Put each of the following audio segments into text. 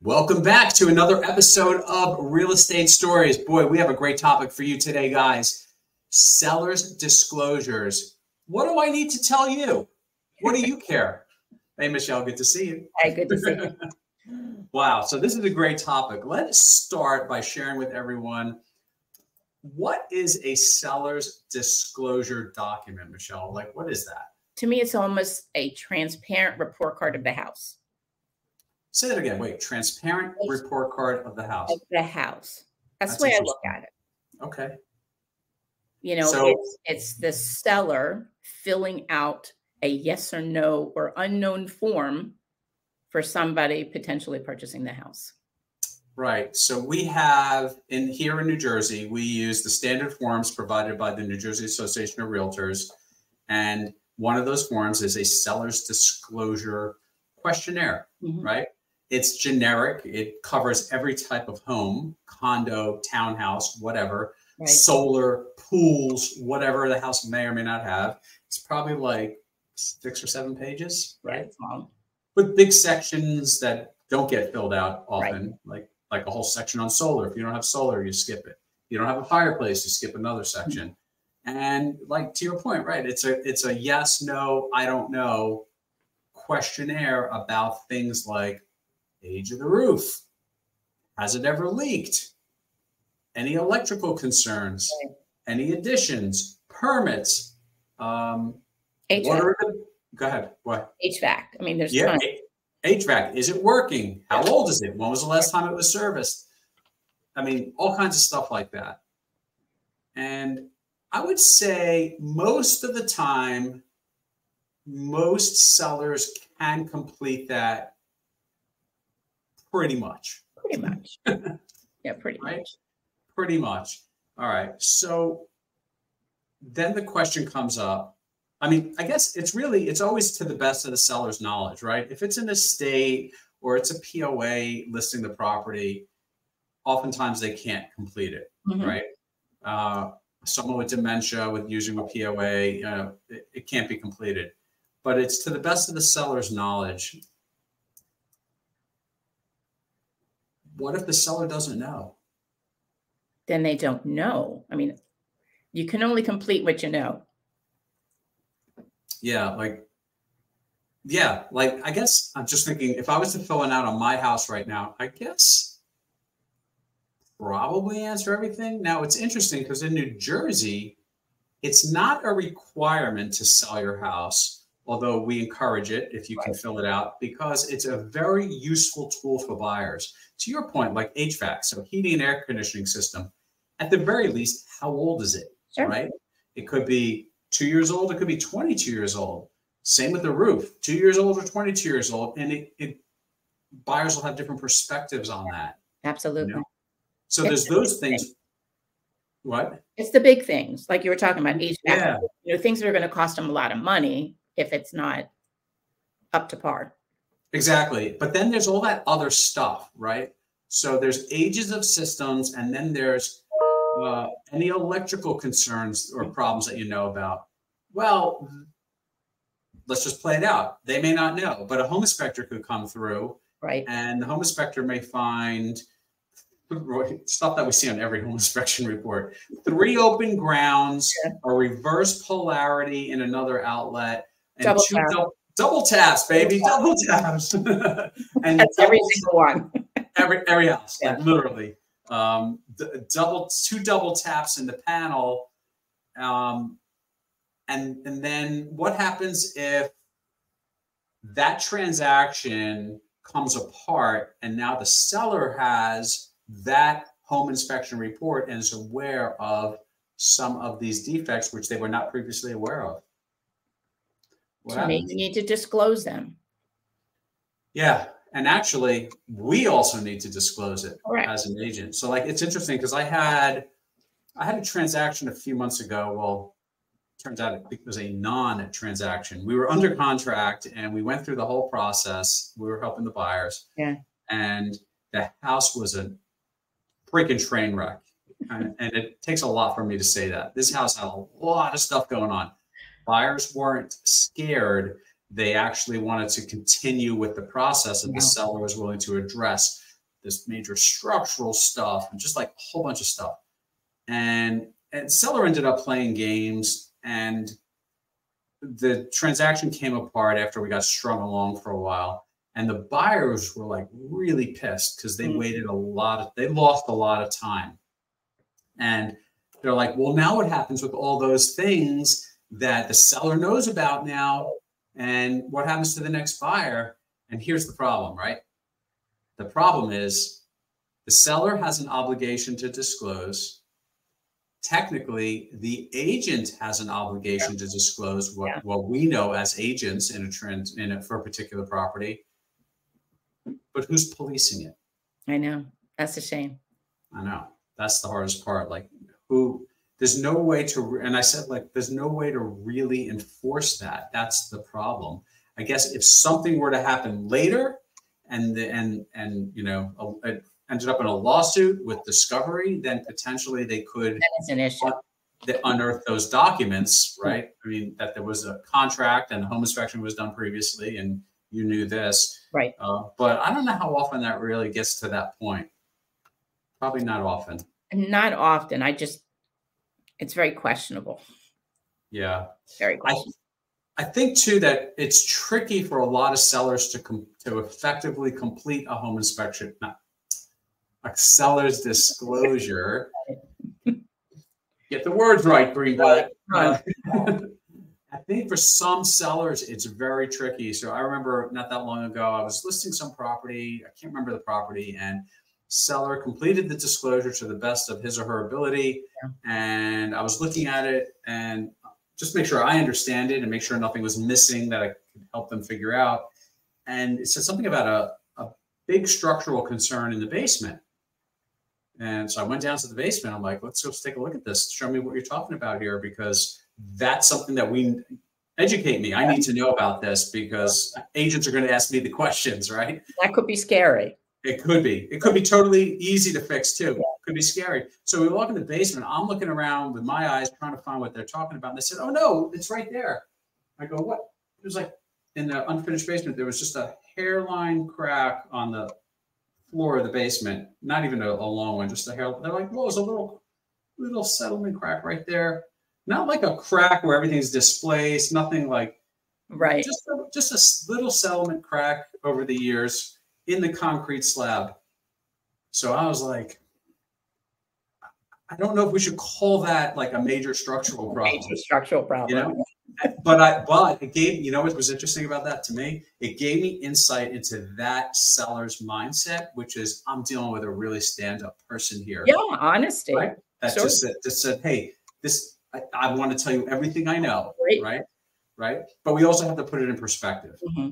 Welcome back to another episode of Real Estate Stories. Boy, we have a great topic for you today, guys. Sellers' disclosures. What do I need to tell you? What do you care? Hey, Michelle, good to see you. Hey, good to see you. Wow, so this is a great topic. Let's start by sharing with everyone, what is a seller's disclosure document, Michelle? Like, what is that? To me, it's almost a transparent report card of the house. Say that again. Wait, transparent report card of the house. Of the house. That's the way I look at it. Okay. You know, So, it's the seller filling out a yes or no or unknown form for somebody potentially purchasing the house. right. So we have here in New Jersey, we use the standard forms provided by the New Jersey Association of Realtors. And one of those forms is a seller's disclosure questionnaire, right? It's generic. It covers every type of home, condo, townhouse, whatever, Right. solar, pools, whatever the house may or may not have. It's probably like 6 or 7 pages, right? It's long. With big sections that don't get filled out often, like a whole section on solar. If you don't have solar, you skip it. You don't have a fireplace, you skip another section. And like to your point, right? It's a yes, no, I don't know questionnaire about things like age of the roof. Has it ever leaked? Any electrical concerns? Right. Any additions? Permits? HVAC. What are the, go ahead. What? HVAC. I mean, there's Yeah, tons. HVAC. Is it working? How old is it? When was the last time it was serviced? I mean, all kinds of stuff like that. And I would say most of the time, most sellers can complete that pretty much. Pretty much. Yeah, pretty Right? much. Pretty much. All right. So then the question comes up. I mean, I guess it's always to the best of the seller's knowledge, right? If it's an estate or it's a POA listing the property, oftentimes they can't complete it, right? Someone with dementia with using a POA, it can't be completed. But it's to the best of the seller's knowledge. What if the seller doesn't know? Then they don't know. I mean, you can only complete what you know. Yeah, I guess I'm just thinking if I was to fill one out on my house right now, I guess probably answer everything. Now it's interesting because in New Jersey, it's not a requirement to sell your house, although we encourage it if you can fill it out, because it's a very useful tool for buyers. To your point, like HVAC, so heating and air conditioning system, at the very least, how old is it, right? It could be 2 years old, it could be 22 years old. Same with the roof, 2 years old or 22 years old. And buyers will have different perspectives on that. Absolutely. You know? So there's those things. What? It's the big things, like you were talking about HVAC. Yeah. You know, things that are going to cost them a lot of money if it's not up to par. Exactly. But then there's all that other stuff, right? So there's ages of systems, and then there's any electrical concerns or problems that you know about. Well, let's just play it out. They may not know, but a home inspector could come through, right? And the home inspector may find stuff that we see on every home inspection report: 3 open grounds, a reverse polarity in another outlet, and double taps, baby, double taps. And that's every single one. every house, like literally. 2 double taps in the panel. And then what happens if that transaction comes apart and now the seller has that home inspection report and is aware of some of these defects which they were not previously aware of? To me, you need to disclose them. Yeah. And actually, we also need to disclose it as an agent. So like, it's interesting because I had a transaction a few months ago. Well, turns out it was a non-transaction. We were under contract and we went through the whole process. We were helping the buyers. Yeah. And the house was a freaking train wreck. And it takes a lot for me to say that. This house had a lot of stuff going on. Buyers weren't scared. They actually wanted to continue with the process that the seller was willing to address this major structural stuff and just like a whole bunch of stuff. And seller ended up playing games, and the transaction came apart after we got strung along for a while. And the buyers were like really pissed because they waited they lost a lot of time. And they're like, well, now what happens with all those things that the seller knows about now? And what happens to the next buyer? And here's the problem, right? The problem is the seller has an obligation to disclose. Technically, the agent has an obligation to disclose what we know as agents for a particular property. But who's policing it? I know. That's a shame. I know. That's the hardest part. Like, there's no way to, and I said, like, there's no way to really enforce that. That's the problem. I guess if something were to happen later and you know, it ended up in a lawsuit with discovery, then potentially they could an issue. Unearth those documents, right? I mean, that there was a contract and the home inspection was done previously and you knew this. Right. But I don't know how often that really gets to that point. Probably not often. Not often. It's very questionable. Yeah. Very questionable. I think too that it's tricky for a lot of sellers to effectively complete a home inspection, a seller's disclosure. Get the words right, Greenblatt. I think for some sellers, it's very tricky. So I remember not that long ago, I was listing some property. I can't remember the property, and seller completed the disclosure to the best of his or her ability. Yeah. And I was looking at it and just make sure I understand it and make sure nothing was missing that I could help them figure out. And it said something about a big structural concern in the basement. And so I went down to the basement. I'm like, let's take a look at this. Show me what you're talking about here, because that's something that educate me. I need to know about this because agents are going to ask me the questions, right? That could be scary. It could be. It could be totally easy to fix too. It could be scary. So we walk in the basement. I'm looking around with my eyes trying to find what they're talking about. And they said, oh, no, it's right there. I go, what? It was like in the unfinished basement, there was just a hairline crack on the floor of the basement. Not even a long one, just a hair. They're like, well, there's a little settlement crack right there. Not like a crack where everything's displaced, nothing like, right. Just a little settlement crack over the years in the concrete slab. So I was like, I don't know if we should call that like a major structural problem. Major structural problem. You know? But it gave, you know what was interesting about that to me? It gave me insight into that seller's mindset, which is, I'm dealing with a really stand-up person here. Yeah, honesty. Right? That sure. just said, hey, I want to tell you everything I know, right? Right. But we also have to put it in perspective. Mm-hmm.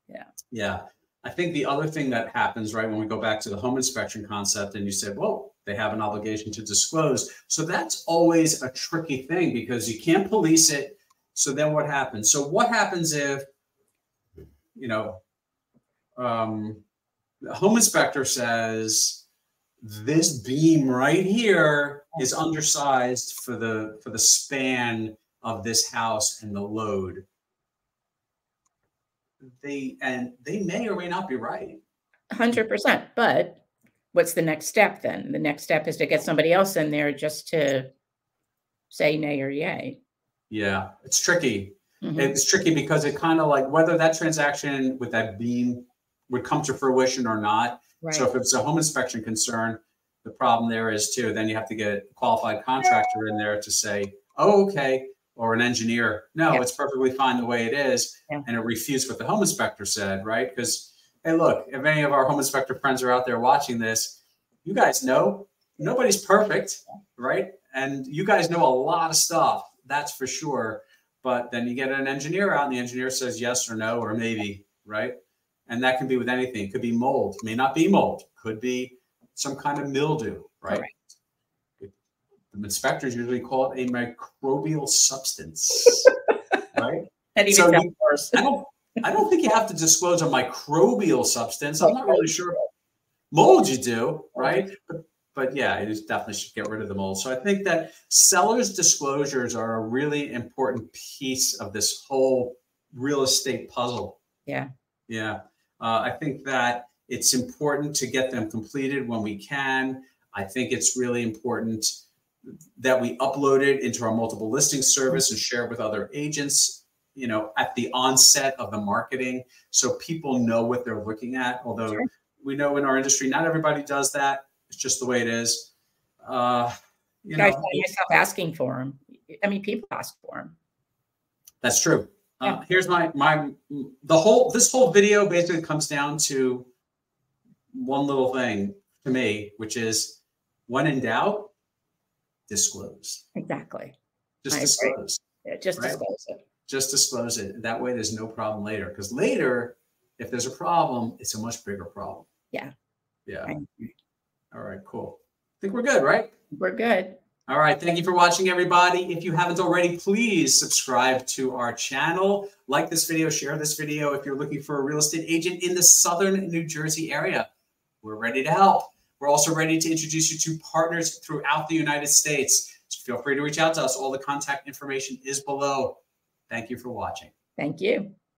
Yeah. Yeah. I think the other thing that happens, right, when we go back to the home inspection concept and you said, well, they have an obligation to disclose. So that's always a tricky thing because you can't police it. So then what happens? So what happens if, you know, the home inspector says, this beam right here is undersized for the span of this house and the load. They may or may not be right. 100%. But what's the next step then? The next step is to get somebody else in there just to say nay or yay. Yeah, it's tricky. Mm-hmm. It's tricky because it kind of like whether that transaction with that beam would come to fruition or not. Right. So if it's a home inspection concern, the problem there is too, then you have to get a qualified contractor in there to say, oh, okay. Or an engineer. No, it's perfectly fine the way it is. Yeah. And it refutes what the home inspector said, right? Because, hey, look, if any of our home inspector friends are out there watching this, you guys know nobody's perfect, right? And you guys know a lot of stuff, that's for sure. But then you get an engineer out and the engineer says yes or no or maybe, right? And that can be with anything. It could be mold, may not be mold, could be some kind of mildew, right? Correct. The inspectors usually call it a microbial substance, right? That even sounds worse. I don't think you have to disclose a microbial substance. I'm not really sure. Mold you do, right? But yeah, you definitely should get rid of the mold. So I think that sellers' disclosures are a really important piece of this whole real estate puzzle. Yeah. Yeah. I think that It's important to get them completed when we can. I think it's really important that we upload it into our multiple listing service and share it with other agents, you know, at the onset of the marketing, so people know what they're looking at. Although we know in our industry, not everybody does that. It's just the way it is. You guys know, find yourself asking for them. I mean, people ask for them. That's true. Here's this whole video basically comes down to one little thing to me, which is, when in doubt, disclose. Exactly. Just disclose. Yeah, just disclose it. Just disclose it. That way there's no problem later. Because later, if there's a problem, it's a much bigger problem. Yeah. Yeah. All right, cool. I think we're good, right? We're good. All right. Thank you for watching, everybody. If you haven't already, please subscribe to our channel. Like this video, share this video. If you're looking for a real estate agent in the Southern New Jersey area, we're ready to help. We're also ready to introduce you to partners throughout the United States. So feel free to reach out to us. All the contact information is below. Thank you for watching. Thank you.